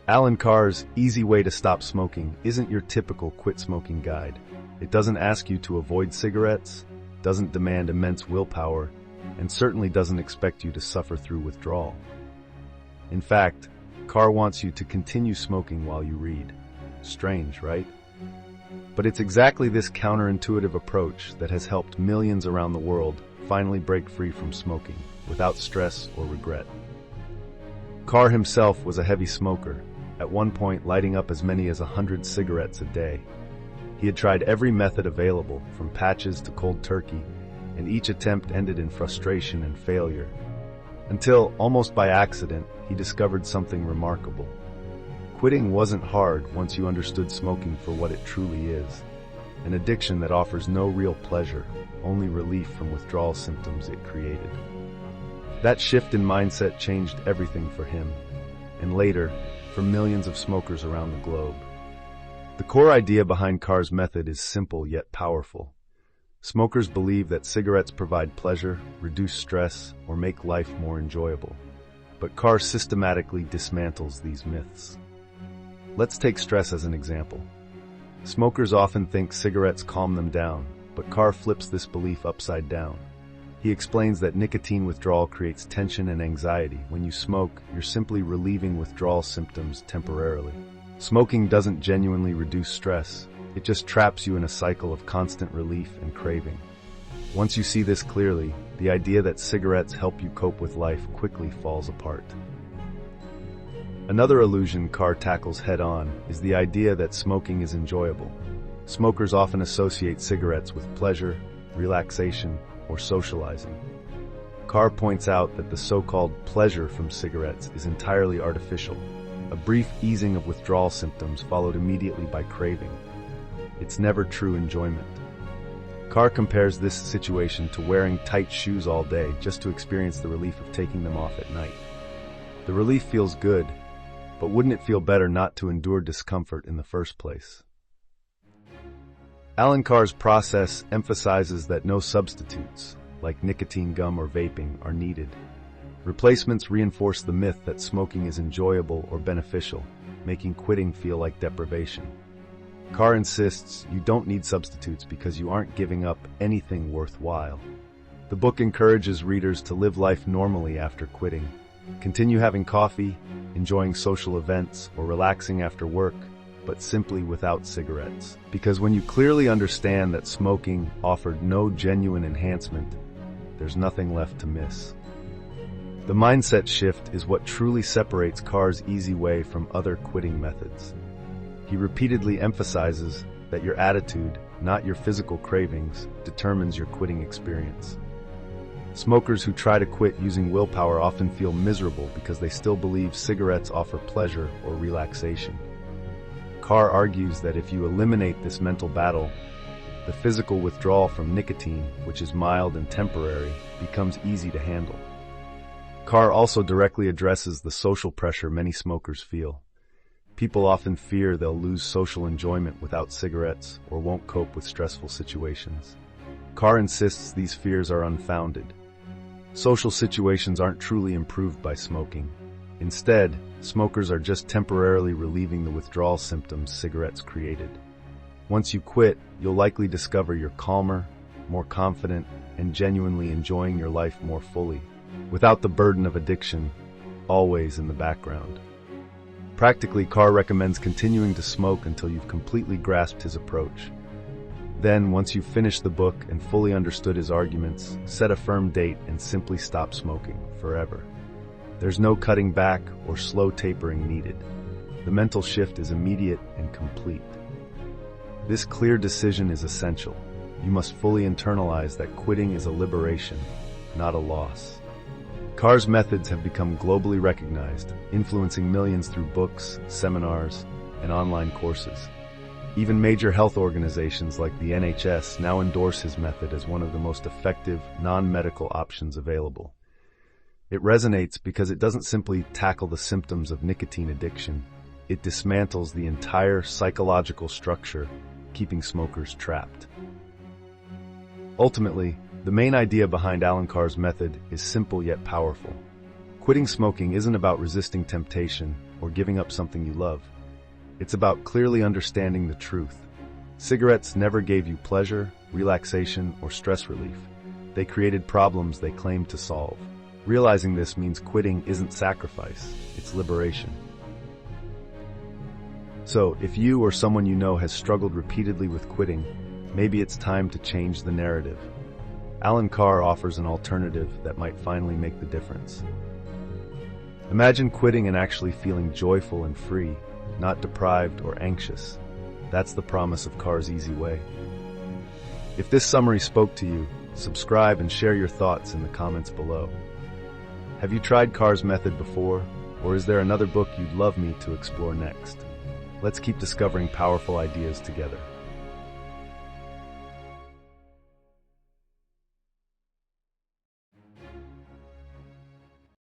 Alan Carr's Easy Way to Stop Smoking isn't your typical quit smoking guide. It doesn't ask you to avoid cigarettes, doesn't demand immense willpower, and certainly doesn't expect you to suffer through withdrawal. In fact, Carr wants you to continue smoking while you read. Strange, right? But it's exactly this counterintuitive approach that has helped millions around the world finally break free from smoking without stress or regret. Carr himself was a heavy smoker, at one point lighting up as many as 100 cigarettes a day. He had tried every method available, from patches to cold turkey, and each attempt ended in frustration and failure. Until, almost by accident, he discovered something remarkable. Quitting wasn't hard once you understood smoking for what it truly is, an addiction that offers no real pleasure, only relief from withdrawal symptoms it created. That shift in mindset changed everything for him, and later, for millions of smokers around the globe. The core idea behind Carr's method is simple yet powerful. Smokers believe that cigarettes provide pleasure, reduce stress, or make life more enjoyable. But Carr systematically dismantles these myths. Let's take stress as an example. Smokers often think cigarettes calm them down, but Carr flips this belief upside down. He explains that nicotine withdrawal creates tension and anxiety. When you smoke, you're simply relieving withdrawal symptoms temporarily. Smoking doesn't genuinely reduce stress. It just traps you in a cycle of constant relief and craving. Once you see this clearly, the idea that cigarettes help you cope with life quickly falls apart. Another illusion Carr tackles head-on is the idea that smoking is enjoyable. Smokers often associate cigarettes with pleasure, relaxation, or socializing. Carr points out that the so-called pleasure from cigarettes is entirely artificial, a brief easing of withdrawal symptoms followed immediately by craving. It's never true enjoyment. Carr compares this situation to wearing tight shoes all day just to experience the relief of taking them off at night. The relief feels good, but wouldn't it feel better not to endure discomfort in the first place? Alan Carr's process emphasizes that no substitutes, like nicotine gum or vaping, are needed. Replacements reinforce the myth that smoking is enjoyable or beneficial, making quitting feel like deprivation. Carr insists you don't need substitutes because you aren't giving up anything worthwhile. The book encourages readers to live life normally after quitting. Continue having coffee, enjoying social events, or relaxing after work, but simply without cigarettes. Because when you clearly understand that smoking offered no genuine enhancement, there's nothing left to miss. The mindset shift is what truly separates Carr's easy way from other quitting methods. He repeatedly emphasizes that your attitude, not your physical cravings, determines your quitting experience. Smokers who try to quit using willpower often feel miserable because they still believe cigarettes offer pleasure or relaxation. Carr argues that if you eliminate this mental battle, the physical withdrawal from nicotine, which is mild and temporary, becomes easy to handle. Carr also directly addresses the social pressure many smokers feel. People often fear they'll lose social enjoyment without cigarettes or won't cope with stressful situations. Carr insists these fears are unfounded. Social situations aren't truly improved by smoking. Instead, smokers are just temporarily relieving the withdrawal symptoms cigarettes created. Once you quit, you'll likely discover you're calmer, more confident, and genuinely enjoying your life more fully, without the burden of addiction always in the background. Practically, Carr recommends continuing to smoke until you've completely grasped his approach. Then, once you've finished the book and fully understood his arguments, set a firm date and simply stop smoking forever. There's no cutting back or slow tapering needed. The mental shift is immediate and complete. This clear decision is essential. You must fully internalize that quitting is a liberation, not a loss. Carr's methods have become globally recognized, influencing millions through books, seminars, and online courses. Even major health organizations like the NHS now endorse his method as one of the most effective, non-medical options available. It resonates because it doesn't simply tackle the symptoms of nicotine addiction. It dismantles the entire psychological structure, keeping smokers trapped. Ultimately, the main idea behind Alan Carr's method is simple yet powerful. Quitting smoking isn't about resisting temptation, or giving up something you love. It's about clearly understanding the truth. Cigarettes never gave you pleasure, relaxation, or stress relief. They created problems they claimed to solve. Realizing this means quitting isn't sacrifice, it's liberation. So, if you or someone you know has struggled repeatedly with quitting, maybe it's time to change the narrative. Carr offers an alternative that might finally make the difference. Imagine quitting and actually feeling joyful and free, not deprived or anxious. That's the promise of Carr's easy way. If this summary spoke to you, subscribe and share your thoughts in the comments below. Have you tried Carr's method before, or is there another book you'd love me to explore next? Let's keep discovering powerful ideas together.